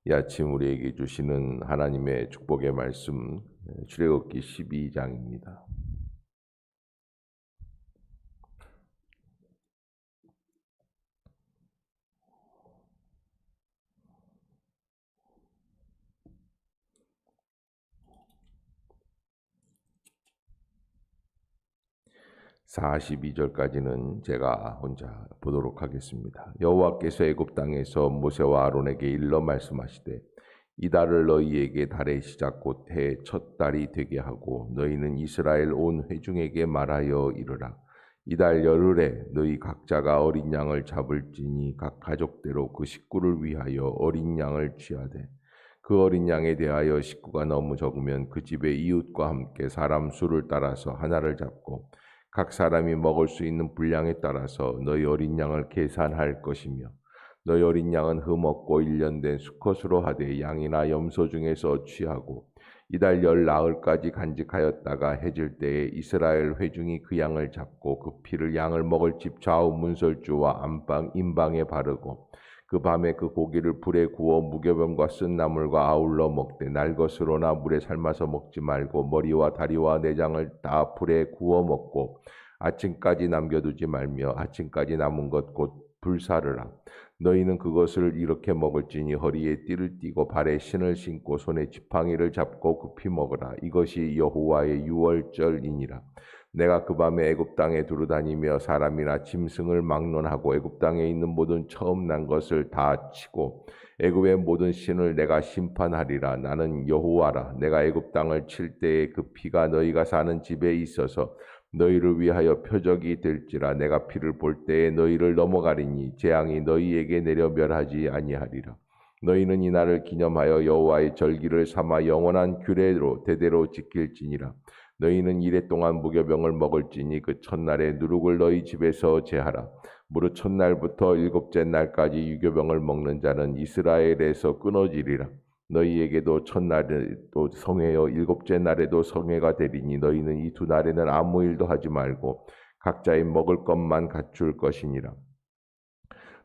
이 아침 우리에게 주시는 하나님의 축복의 말씀, 출애굽기 12장입니다. (42) 절까지는 제가 혼자 보도록 하겠습니다. 여호와께서 애굽 땅에서 모세와 아론에게 일러 말씀하시되 이달을 너희에게 달의 시작 곧 해의 첫 달이 되게 하고 너희는 이스라엘 온 회중에게 말하여 이르라. 이달 열흘에 너희 각자가 어린 양을 잡을지니 각 가족대로 그 식구를 위하여 어린 양을 취하되 그 어린 양에 대하여 식구가 너무 적으면 그 집의 이웃과 함께 사람 수를 따라서 하나를 잡고 각 사람이 먹을 수 있는 분량에 따라서 너희 어린 양을 계산할 것이며 너희 어린 양은 흠없고 1년 된 수컷으로 하되 양이나 염소 중에서 취하고 이달 열 나흘까지 간직하였다가 해질 때에 이스라엘 회중이 그 양을 잡고 그 피를 양을 먹을 집 좌우 문설주와 안방 인방에 바르고 그 밤에 그 고기를 불에 구워 무교병과 쓴 나물과 아울러 먹되 날 것으로나 물에 삶아서 먹지 말고 머리와 다리와 내장을 다 불에 구워 먹고 아침까지 남겨두지 말며 아침까지 남은 것 곧 불사르라. 너희는 그것을 이렇게 먹을지니 허리에 띠를 띠고 발에 신을 신고 손에 지팡이를 잡고 급히 먹으라. 이것이 여호와의 유월절이니라. 내가 그 밤에 애굽 땅에 두루다니며 사람이나 짐승을 막론하고 애굽 땅에 있는 모든 처음 난 것을 다 치고 애굽의 모든 신을 내가 심판하리라. 나는 여호와라. 내가 애굽 땅을 칠 때에 그 피가 너희가 사는 집에 있어서 너희를 위하여 표적이 될지라. 내가 피를 볼 때에 너희를 넘어가리니 재앙이 너희에게 내려 멸하지 아니하리라. 너희는 이날을 기념하여 여호와의 절기를 삼아 영원한 규례로 대대로 지킬지니라. 너희는 이래 동안 무교병을 먹을지니 그 첫날에 누룩을 너희 집에서 제하라. 무릇 첫날부터 일곱째 날까지 유교병을 먹는 자는 이스라엘에서 끊어지리라. 너희에게도 첫날에도 성회요 일곱째 날에도 성회가 되리니 너희는 이 두 날에는 아무 일도 하지 말고 각자의 먹을 것만 갖출 것이니라.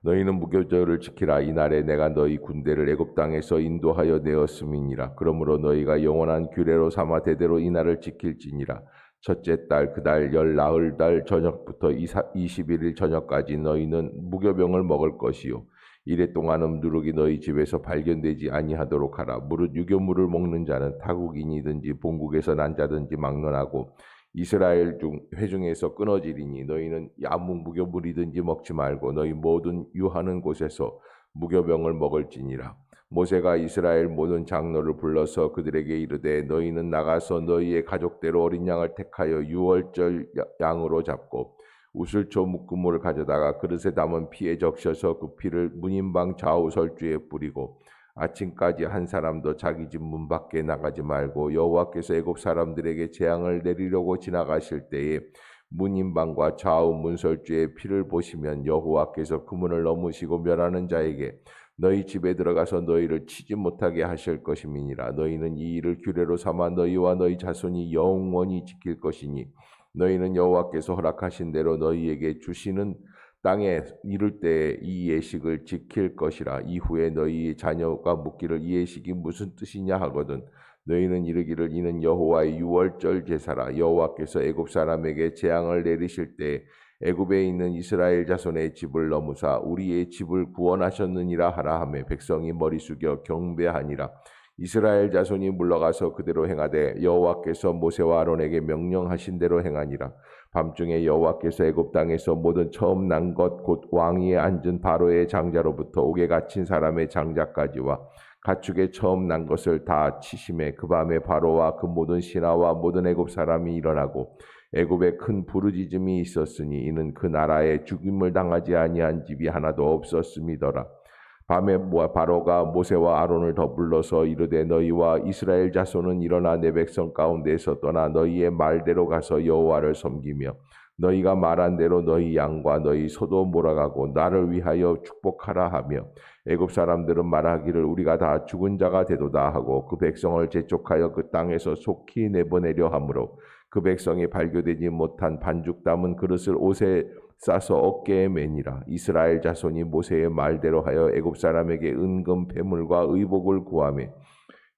너희는 무교절을 지키라. 이날에 내가 너희 군대를 애굽 땅에서 인도하여 내었음이니라. 그러므로 너희가 영원한 규례로 삼아 대대로 이날을 지킬지니라. 첫째 달 그달 열 나흘 저녁부터 21일 저녁까지 너희는 무교병을 먹을 것이요 이래 동안은 누룩이 너희 집에서 발견되지 아니하도록 하라. 무릇 유교물을 먹는 자는 타국인이든지 본국에서 난 자든지 막론하고 이스라엘 회중에서 끊어지리니 너희는 아무 무교물이든지 먹지 말고 너희 모든 유하는 곳에서 무교병을 먹을지니라. 모세가 이스라엘 모든 장로를 불러서 그들에게 이르되 너희는 나가서 너희의 가족대로 어린 양을 택하여 유월절 양으로 잡고 우슬초 묶음을 가져다가 그릇에 담은 피에 적셔서 그 피를 문인방 좌우 설주에 뿌리고 아침까지 한 사람도 자기 집 문 밖에 나가지 말고 여호와께서 애굽 사람들에게 재앙을 내리려고 지나가실 때에 문인방과 좌우 문설주의 피를 보시면 여호와께서 그 문을 넘으시고 멸하는 자에게 너희 집에 들어가서 너희를 치지 못하게 하실 것임이니라. 너희는 이 일을 규례로 삼아 너희와 너희 자손이 영원히 지킬 것이니 너희는 여호와께서 허락하신 대로 너희에게 주시는 땅에 이를 때에 이 예식을 지킬 것이라. 이후에 너희 자녀가 묻기를 이 예식이 무슨 뜻이냐 하거든 너희는 이르기를 이는 여호와의 유월절 제사라. 여호와께서 애굽 사람에게 재앙을 내리실 때 애굽에 있는 이스라엘 자손의 집을 넘으사 우리의 집을 구원하셨느니라 하라 하며 백성이 머리 숙여 경배하니라. 이스라엘 자손이 물러가서 그대로 행하되 여호와께서 모세와 아론에게 명령하신 대로 행하니라. 밤중에 여호와께서 애굽 땅에서 모든 처음 난 것 곧 왕위에 앉은 바로의 장자로부터 옥에 갇힌 사람의 장자까지와 가축의 처음 난 것을 다 치심에 그 밤에 바로와 그 모든 신하와 모든 애굽 사람이 일어나고 애굽에 큰 부르짖음이 있었으니 이는 그 나라에 죽임을 당하지 아니한 집이 하나도 없었음이더라. 밤에 바로가 모세와 아론을 더 불러서 이르되 너희와 이스라엘 자손은 일어나 내 백성 가운데에서 떠나 너희의 말대로 가서 여호와를 섬기며 너희가 말한 대로 너희 양과 너희 소도 몰아가고 나를 위하여 축복하라 하며 애굽 사람들은 말하기를 우리가 다 죽은 자가 되도다 하고 그 백성을 재촉하여 그 땅에서 속히 내보내려 하므로 그 백성이 발교되지 못한 반죽 담은 그릇을 옷에 싸서 어깨에 매니라. 이스라엘 자손이 모세의 말대로 하여 애굽 사람에게 은금 패물과 의복을 구하매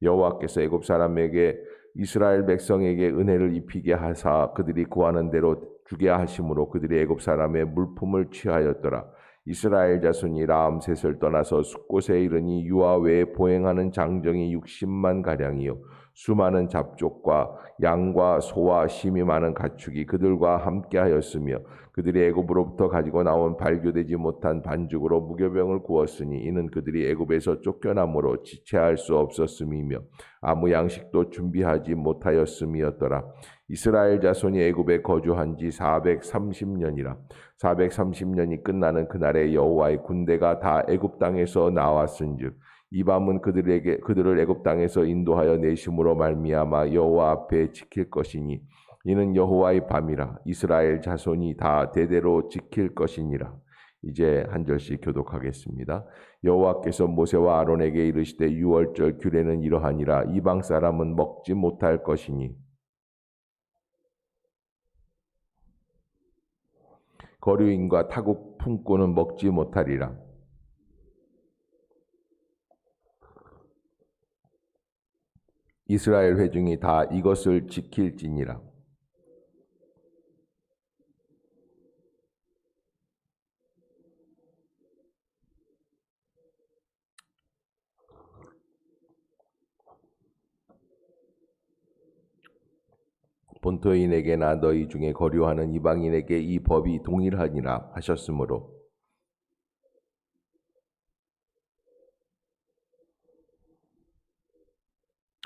여호와께서 애굽 사람에게 이스라엘 백성에게 은혜를 입히게 하사 그들이 구하는 대로 주게 하심으로 그들이 애굽 사람의 물품을 취하였더라. 이스라엘 자손이 라암셋을 떠나서 숫곳에 이르니 유아 외에 보행하는 장정이 60만 가량이요 수많은 잡족과 양과 소와 심이 많은 가축이 그들과 함께하였으며 그들이 애굽으로부터 가지고 나온 발교되지 못한 반죽으로 무교병을 구웠으니 이는 그들이 애굽에서 쫓겨남으로 지체할 수 없었음이며 아무 양식도 준비하지 못하였음이었더라. 이스라엘 자손이 애굽에 거주한 지 430년이라. 430년이 끝나는 그날에 여호와의 군대가 다 애굽 땅에서 나왔은즉 이 밤은 그들을 애굽 땅에서 인도하여 내심으로 말미암아 여호와 앞에 지킬 것이니 이는 여호와의 밤이라. 이스라엘 자손이 다 대대로 지킬 것이니라. 이제 한 절씩 교독하겠습니다. 여호와께서 모세와 아론에게 이르시되 유월절 규례는 이러하니라. 이방 사람은 먹지 못할 것이니 거류인과 타국 품꾼은 먹지 못하리라. 이스라엘 회중이 다 이것을 지킬지니라. 본토인에게나 너희 중에 거류하는 이방인에게 이 법이 동일하니라 하셨으므로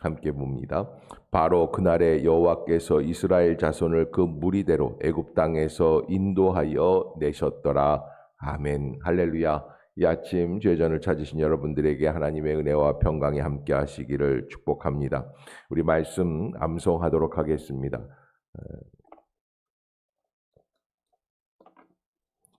함께 봅니다. 바로 그날에 여호와께서 이스라엘 자손을 그 무리대로 애굽 땅에서 인도하여 내셨더라. 아멘. 할렐루야. 이 아침 죄전을 찾으신 여러분들에게 하나님의 은혜와 평강이 함께 하시기를 축복합니다. 우리 말씀 암송하도록 하겠습니다.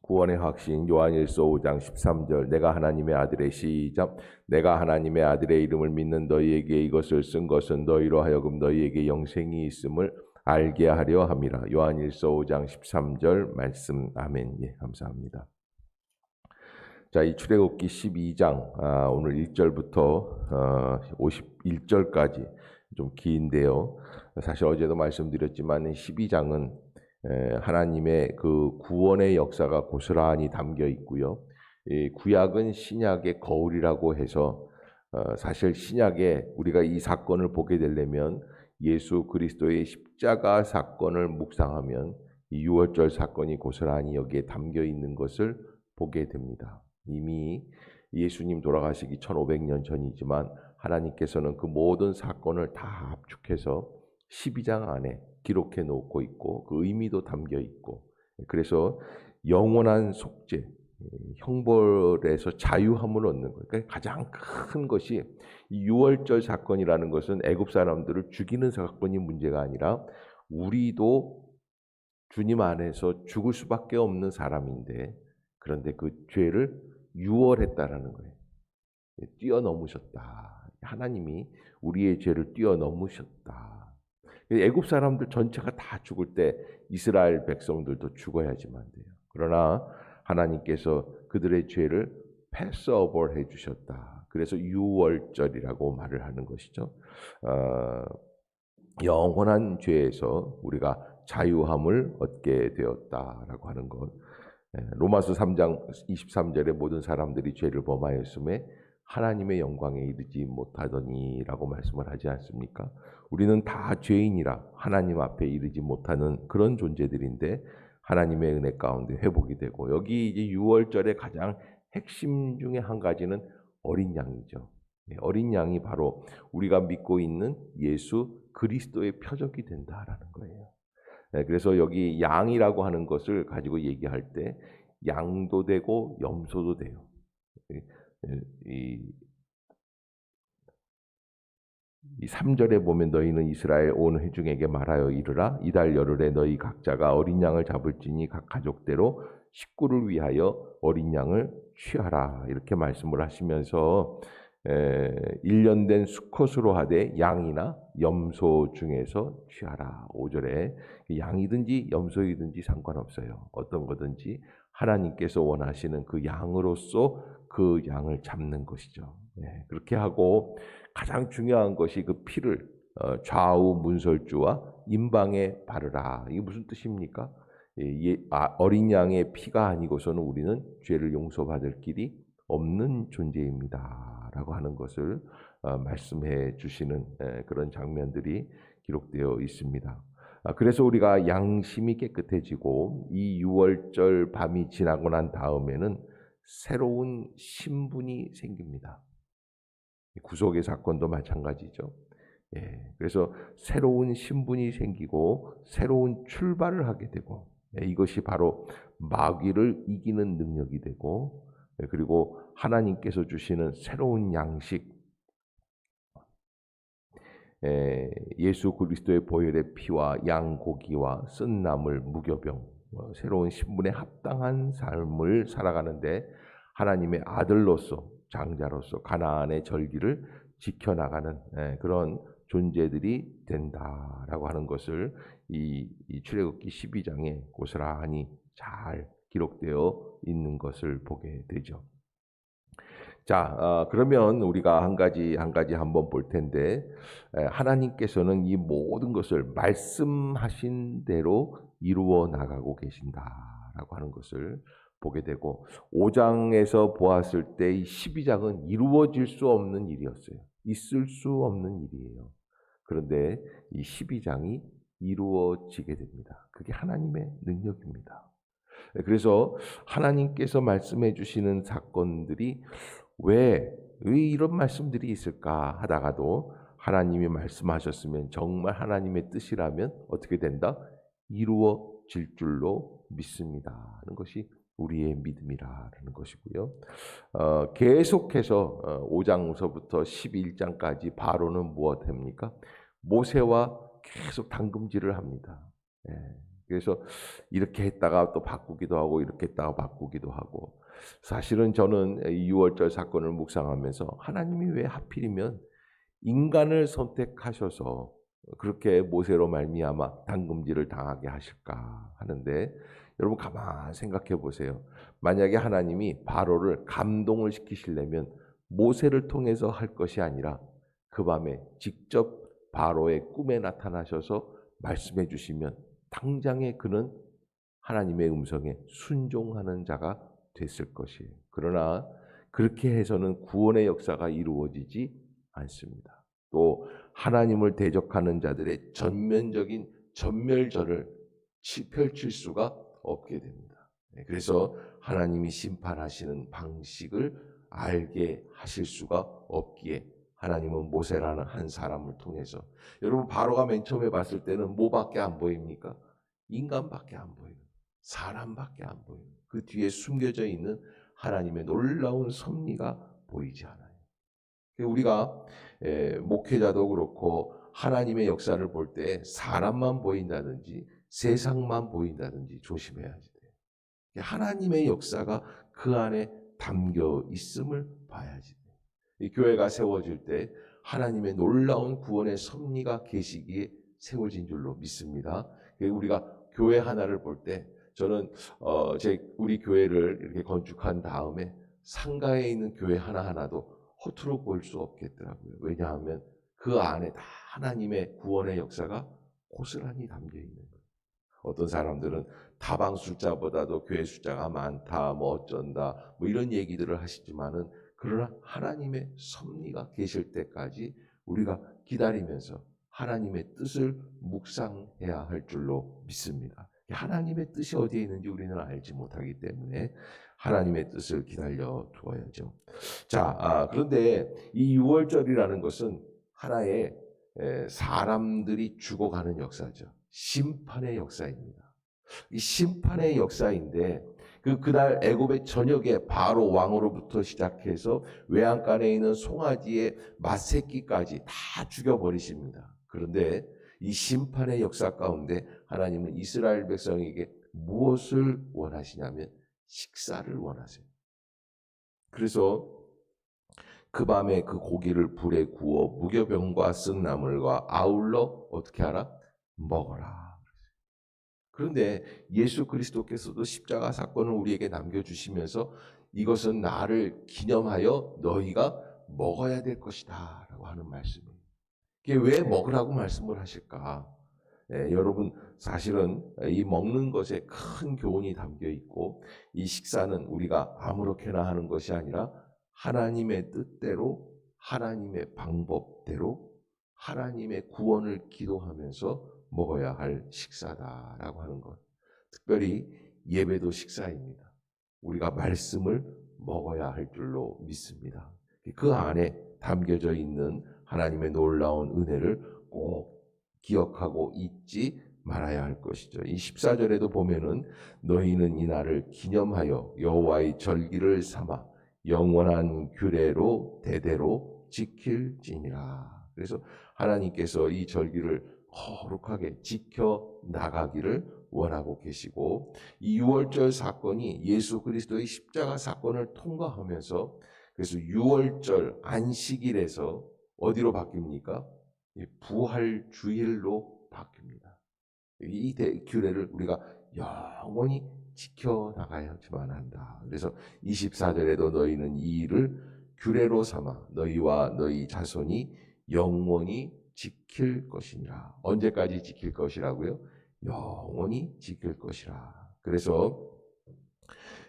구원의 확신 요한일서 5장 13절 내가 하나님의 아들의 시작 내가 하나님의 아들의 이름을 믿는 너희에게 이것을 쓴 것은 너희로 하여금 너희에게 영생이 있음을 알게 하려 함이라. 요한일서 5장 13절 말씀. 아멘. 예, 감사합니다. 자, 이 출애굽기 12장 오늘 1절부터 51절까지 좀 긴데요. 사실 어제도 말씀드렸지만 12장은 하나님의 그 구원의 역사가 고스란히 담겨 있고요. 이 구약은 신약의 거울이라고 해서 사실 신약에 우리가 이 사건을 보게 되려면 예수 그리스도의 십자가 사건을 묵상하면 이 유월절 사건이 고스란히 여기에 담겨 있는 것을 보게 됩니다. 이미 예수님 돌아가시기 1500년 전이지만 하나님께서는 그 모든 사건을 다 압축해서 12장 안에 기록해 놓고 있고 그 의미도 담겨 있고 그래서 영원한 속죄, 형벌에서 자유함을 얻는 거예요. 그러니까 가장 큰 것이 이 유월절 사건이라는 것은 애굽 사람들을 죽이는 사건이 문제가 아니라 우리도 주님 안에서 죽을 수밖에 없는 사람인데 그런데 그 죄를 유월했다라는 거예요. 뛰어넘으셨다. 하나님이 우리의 죄를 뛰어넘으셨다. 애굽 사람들 전체가 다 죽을 때 이스라엘 백성들도 죽어야지만 돼요. 그러나 하나님께서 그들의 죄를 패스오버 해주셨다. 그래서 유월절이라고 말을 하는 것이죠. 영원한 죄에서 우리가 자유함을 얻게 되었다라고 하는 것. 로마서 3장 23절에 모든 사람들이 죄를 범하였음에 하나님의 영광에 이르지 못하더니라고 말씀을 하지 않습니까? 우리는 다 죄인이라 하나님 앞에 이르지 못하는 그런 존재들인데 하나님의 은혜 가운데 회복이 되고 여기 이제 유월절의 가장 핵심 중에 한 가지는 어린 양이죠. 어린 양이 바로 우리가 믿고 있는 예수 그리스도의 표적이 된다라는 거예요. 그래서 여기 양이라고 하는 것을 가지고 얘기할 때 양도 되고 염소도 돼요. 이 3절에 보면 너희는 이스라엘 온 회중에게 말하여 이르라 이달 열흘에 너희 각자가 어린 양을 잡을지니 각 가족대로 식구를 위하여 어린 양을 취하라 이렇게 말씀을 하시면서 일련된 수컷으로 하되 양이나 염소 중에서 취하라. 5절에 양이든지 염소이든지 상관없어요. 어떤 거든지 하나님께서 원하시는 그 양으로서 그 양을 잡는 것이죠. 그렇게 하고 가장 중요한 것이 그 피를 좌우 문설주와 임방에 바르라. 이게 무슨 뜻입니까? 어린 양의 피가 아니고서는 우리는 죄를 용서받을 길이 없는 존재입니다라고 하는 것을 말씀해 주시는 그런 장면들이 기록되어 있습니다. 그래서 우리가 양심이 깨끗해지고 이 유월절 밤이 지나고 난 다음에는 새로운 신분이 생깁니다. 구속의 사건도 마찬가지죠. 그래서 새로운 신분이 생기고 새로운 출발을 하게 되고 이것이 바로 마귀를 이기는 능력이 되고 그리고 하나님께서 주시는 새로운 양식, 예수 그리스도의 보혈의 피와 양고기와 쓴 나물, 무교병, 새로운 신분에 합당한 삶을 살아가는데 하나님의 아들로서 장자로서 가나안의 절기를 지켜나가는 그런 존재들이 된다라고 하는 것을 이 출애굽기 12장에 고스란히 잘 기록되어 있는 것을 보게 되죠. 자, 그러면 우리가 한 가지 한번 볼 텐데 하나님께서는 이 모든 것을 말씀하신 대로 이루어 나가고 계신다라고 하는 것을 보게 되고 5장에서 보았을 때 이 12장은 이루어질 수 없는 일이었어요. 있을 수 없는 일이에요. 그런데 이 12장이 이루어지게 됩니다. 그게 하나님의 능력입니다. 그래서 하나님께서 말씀해 주시는 사건들이 왜 이런 말씀들이 있을까 하다가도 하나님이 말씀하셨으면 정말 하나님의 뜻이라면 어떻게 된다? 이루어질 줄로 믿습니다 하는 것이 우리의 믿음이라는 것이고요. 계속해서 5장서부터 11장까지 바로는 무엇합니까? 모세와 계속 당금질을 합니다. 그래서 이렇게 했다가 또 바꾸기도 하고 이렇게 했다가 바꾸기도 하고 사실은 저는 6월절 사건을 묵상하면서 하나님이 왜 하필이면 인간을 선택하셔서 그렇게 모세로 말미암아 당금질을 당하게 하실까 하는데 여러분 가만 생각해 보세요. 만약에 하나님이 바로를 감동을 시키시려면 모세를 통해서 할 것이 아니라 그 밤에 직접 바로의 꿈에 나타나셔서 말씀해 주시면 당장에 그는 하나님의 음성에 순종하는 자가 됐을 것이에요. 그러나 그렇게 해서는 구원의 역사가 이루어지지 않습니다. 또 하나님을 대적하는 자들의 전면적인 전멸절을 펼칠 수가 없게 됩니다. 그래서 하나님이 심판하시는 방식을 알게 하실 수가 없기에 하나님은 모세라는 한 사람을 통해서 여러분 바로가 맨 처음에 봤을 때는 뭐밖에 안 보입니까? 인간밖에 안 보여요. 사람밖에 안 보여요. 그 뒤에 숨겨져 있는 하나님의 놀라운 섭리가 보이지 않아요. 우리가 목회자도 그렇고 하나님의 역사를 볼 때 사람만 보인다든지 세상만 보인다든지 조심해야지 돼요. 하나님의 역사가 그 안에 담겨 있음을 봐야지 돼요. 이 교회가 세워질 때 하나님의 놀라운 구원의 섭리가 계시기에 세워진 줄로 믿습니다. 우리가 교회 하나를 볼 때 저는 우리 교회를 이렇게 건축한 다음에 상가에 있는 교회 하나하나도 허투루 볼 수 없겠더라고요. 왜냐하면 그 안에 다 하나님의 구원의 역사가 고스란히 담겨 있는 거예요. 어떤 사람들은 다방 숫자보다도 교회 숫자가 많다, 뭐 어쩐다, 뭐 이런 얘기들을 하시지만은 그러나 하나님의 섭리가 계실 때까지 우리가 기다리면서 하나님의 뜻을 묵상해야 할 줄로 믿습니다. 하나님의 뜻이 어디에 있는지 우리는 알지 못하기 때문에 하나님의 뜻을 기다려 두어야죠. 자, 그런데 이 6월절이라는 것은 하나의 사람들이 죽어가는 역사죠. 심판의 역사입니다. 이 심판의 역사인데 그날 애굽의 전역에 바로 왕으로부터 시작해서 외양간에 있는 송아지의 맏새끼까지 다 죽여버리십니다. 그런데 이 심판의 역사 가운데 하나님은 이스라엘 백성에게 무엇을 원하시냐면 식사를 원하세요. 그래서 그 밤에 그 고기를 불에 구워 무교병과 쓴나물과 아울러 어떻게 하라? 먹어라. 그런데 예수 그리스도께서도 십자가 사건을 우리에게 남겨주시면서 이것은 나를 기념하여 너희가 먹어야 될 것이다 라고 하는 말씀이에요. 이게 왜 먹으라고 말씀을 하실까? 여러분 사실은 이 먹는 것에 큰 교훈이 담겨 있고 이 식사는 우리가 아무렇게나 하는 것이 아니라 하나님의 뜻대로 하나님의 방법대로 하나님의 구원을 기도하면서 먹어야 할 식사다라고 하는 것. 특별히 예배도 식사입니다. 우리가 말씀을 먹어야 할 줄로 믿습니다. 그 안에 담겨져 있는 하나님의 놀라운 은혜를 꼭 기억하고 잊지 말아야 할 것이죠. 이 14절에도 보면은 너희는 이 날을 기념하여 여호와의 절기를 삼아 영원한 규례로 대대로 지킬지니라. 그래서 하나님께서 이 절기를 거룩하게 지켜 나가기를 원하고 계시고 이 유월절 사건이 예수 그리스도의 십자가 사건을 통과하면서 그래서 유월절 안식일에서 어디로 바뀝니까? 부활 주일로 바뀝니다. 이 규례를 우리가 영원히 지켜나가야지만 한다. 그래서 24절에도 너희는 이 일을 규례로 삼아 너희와 너희 자손이 영원히 지킬 것이니라. 언제까지 지킬 것이라고요? 영원히 지킬 것이라. 그래서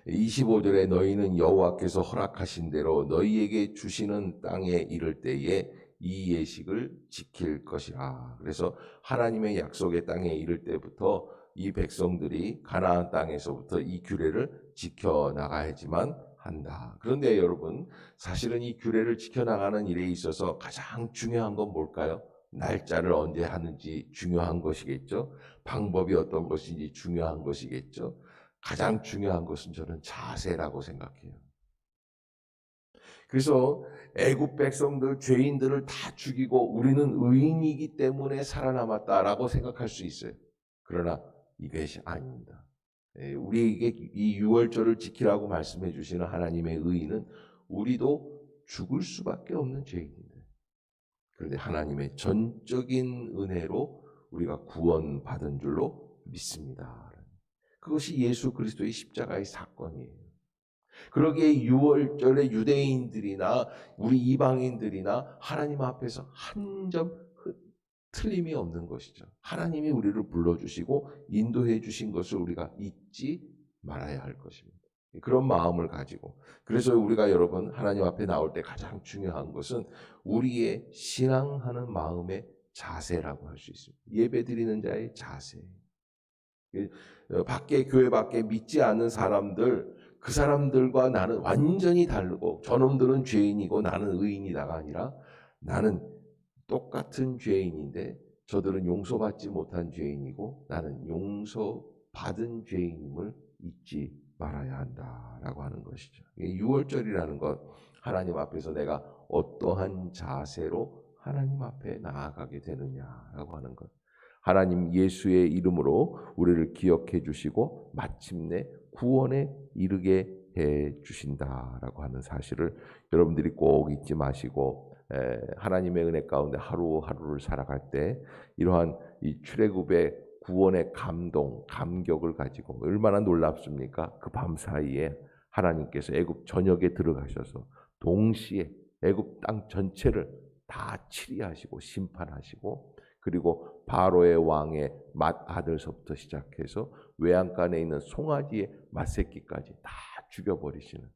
25절에 너희는 여호와께서 허락하신 대로 너희에게 주시는 땅에 이를 때에 이 예식을 지킬 것이라. 그래서 하나님의 약속의 땅에 이를 때부터 이 백성들이 가나안 땅에서부터 이 규례를 지켜나가야지만 한다. 그런데 여러분 사실은 이 규례를 지켜나가는 일에 있어서 가장 중요한 건 뭘까요? 날짜를 언제 하는지 중요한 것이겠죠. 방법이 어떤 것인지 중요한 것이겠죠. 가장 중요한 것은 저는 자세라고 생각해요. 그래서 애굽 백성들 죄인들을 다 죽이고 우리는 의인이기 때문에 살아남았다라고 생각할 수 있어요. 그러나 이것이 아닙니다. 우리에게 이 유월절을 지키라고 말씀해 주시는 하나님의 의인은 우리도 죽을 수밖에 없는 죄인인데 그런데 하나님의 전적인 은혜로 우리가 구원받은 줄로 믿습니다. 그것이 예수 그리스도의 십자가의 사건이에요. 그러기에 유월절에 유대인들이나 우리 이방인들이나 하나님 앞에서 한 점 틀림이 없는 것이죠. 하나님이 우리를 불러주시고 인도해 주신 것을 우리가 잊지 말아야 할 것입니다. 그런 마음을 가지고 그래서 우리가 여러분 하나님 앞에 나올 때 가장 중요한 것은 우리의 신앙하는 마음의 자세라고 할 수 있습니다. 예배드리는 자의 자세. 밖에 교회 밖에 믿지 않는 사람들 그 사람들과 나는 완전히 다르고 저놈들은 죄인이고 나는 의인이다가 아니라 나는 똑같은 죄인인데 저들은 용서받지 못한 죄인이고 나는 용서받은 죄인임을 잊지 말아야 한다라고 하는 것이죠. 유월절이라는 것 하나님 앞에서 내가 어떠한 자세로 하나님 앞에 나아가게 되느냐라고 하는 것. 하나님 예수의 이름으로 우리를 기억해 주시고 마침내 구원에 이르게 해 주신다라고 하는 사실을 여러분들이 꼭 잊지 마시고 하나님의 은혜 가운데 하루하루를 살아갈 때 이러한 이 출애굽의 구원의 감동, 감격을 가지고 얼마나 놀랍습니까? 그 밤 사이에 하나님께서 애굽 전역에 들어가셔서 동시에 애굽 땅 전체를 다 치리하시고 심판하시고 그리고 바로의 왕의 맏아들서부터 시작해서 외양간에 있는 송아지의 맏새끼까지 다 죽여버리시는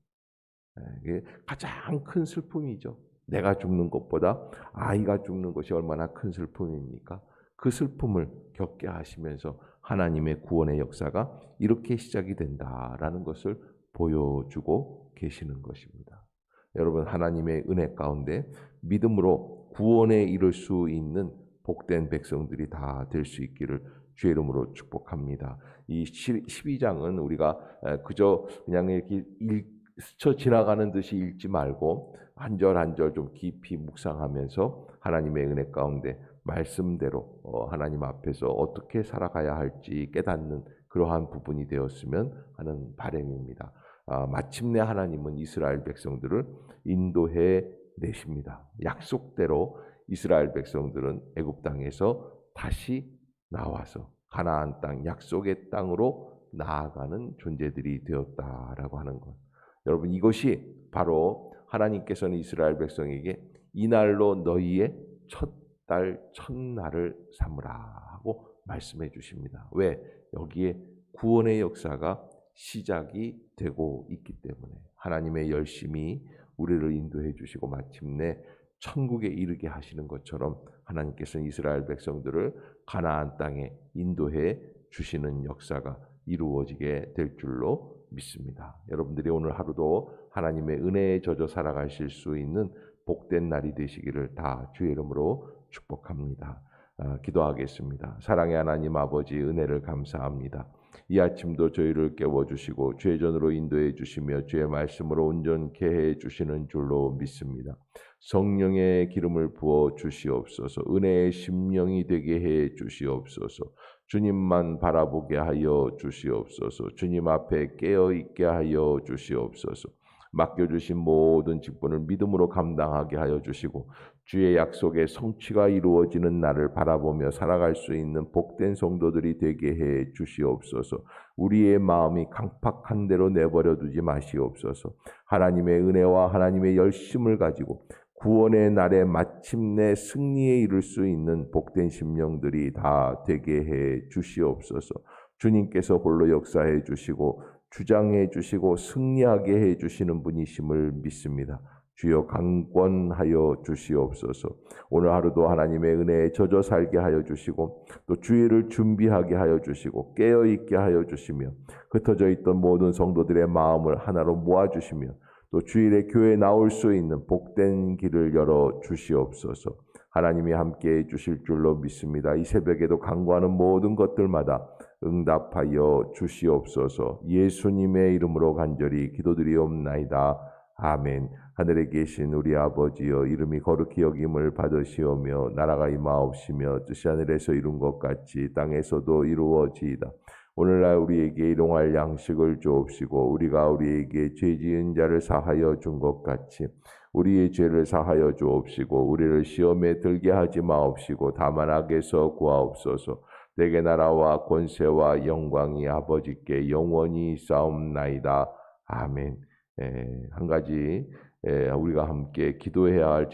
이게 가장 큰 슬픔이죠. 내가 죽는 것보다 아이가 죽는 것이 얼마나 큰 슬픔입니까? 그 슬픔을 겪게 하시면서 하나님의 구원의 역사가 이렇게 시작이 된다라는 것을 보여주고 계시는 것입니다. 여러분 하나님의 은혜 가운데 믿음으로 구원에 이를 수 있는 복된 백성들이 다 될 수 있기를 주의 이름으로 축복합니다. 이 12장은 우리가 그저 그냥 이렇게 스쳐 지나가는 듯이 읽지 말고 한 절 한 절 좀 깊이 묵상하면서 하나님의 은혜 가운데 말씀대로 하나님 앞에서 어떻게 살아가야 할지 깨닫는 그러한 부분이 되었으면 하는 바람입니다. 마침내 하나님은 이스라엘 백성들을 인도해 내십니다. 약속대로 이스라엘 백성들은 애굽 땅에서 다시 나와서 가나안 땅, 약속의 땅으로 나아가는 존재들이 되었다라고 하는 것. 여러분, 이것이 바로 하나님께서는 이스라엘 백성에게 이날로 너희의 첫 달 첫날을 삼으라 하고 말씀해 주십니다. 왜? 여기에 구원의 역사가 시작이 되고 있기 때문에 하나님의 열심히 우리를 인도해 주시고 마침내 천국에 이르게 하시는 것처럼 하나님께서는 이스라엘 백성들을 가나안 땅에 인도해 주시는 역사가 이루어지게 될 줄로 믿습니다. 여러분들이 오늘 하루도 하나님의 은혜에 젖어 살아가실 수 있는 복된 날이 되시기를 다 주의 이름으로 축복합니다. 기도하겠습니다. 사랑의 하나님 아버지, 은혜를 감사합니다. 이 아침도 저희를 깨워주시고 주의 전으로 인도해 주시며 주의 말씀으로 온전케 해 주시는 줄로 믿습니다. 성령의 기름을 부어 주시옵소서. 은혜의 심령이 되게 해 주시옵소서. 주님만 바라보게 하여 주시옵소서. 주님 앞에 깨어있게 하여 주시옵소서. 맡겨주신 모든 직분을 믿음으로 감당하게 하여 주시고 주의 약속의 성취가 이루어지는 날을 바라보며 살아갈 수 있는 복된 성도들이 되게 해 주시옵소서. 우리의 마음이 강팍한 대로 내버려 두지 마시옵소서. 하나님의 은혜와 하나님의 열심을 가지고 구원의 날에 마침내 승리에 이를 수 있는 복된 심령들이 다 되게 해 주시옵소서. 주님께서 홀로 역사해 주시고 주장해 주시고 승리하게 해 주시는 분이심을 믿습니다. 주여 강권하여 주시옵소서. 오늘 하루도 하나님의 은혜에 젖어 살게 하여 주시고 또 주일을 준비하게 하여 주시고 깨어있게 하여 주시며 흩어져 있던 모든 성도들의 마음을 하나로 모아주시며 또 주일에 교회에 나올 수 있는 복된 길을 열어 주시옵소서. 하나님이 함께해 주실 줄로 믿습니다. 이 새벽에도 간구하는 모든 것들마다 응답하여 주시옵소서. 예수님의 이름으로 간절히 기도드리옵나이다. 아멘. 하늘에 계신 우리 아버지여, 이름이 거룩히 여김을 받으시오며 나라가 임하옵시며 뜻이 하늘에서 이룬 것 같이 땅에서도 이루어지이다. 오늘날 우리에게 일용할 양식을 주옵시고 우리가 우리에게 죄 지은 자를 사하여 준 것 같이 우리의 죄를 사하여 주옵시고 우리를 시험에 들게 하지 마옵시고 다만 악에서 구하옵소서. 내게 나라와 권세와 영광이 아버지께 영원히 싸움나이다. 아멘. 한 가지 우리가 함께 기도해야 할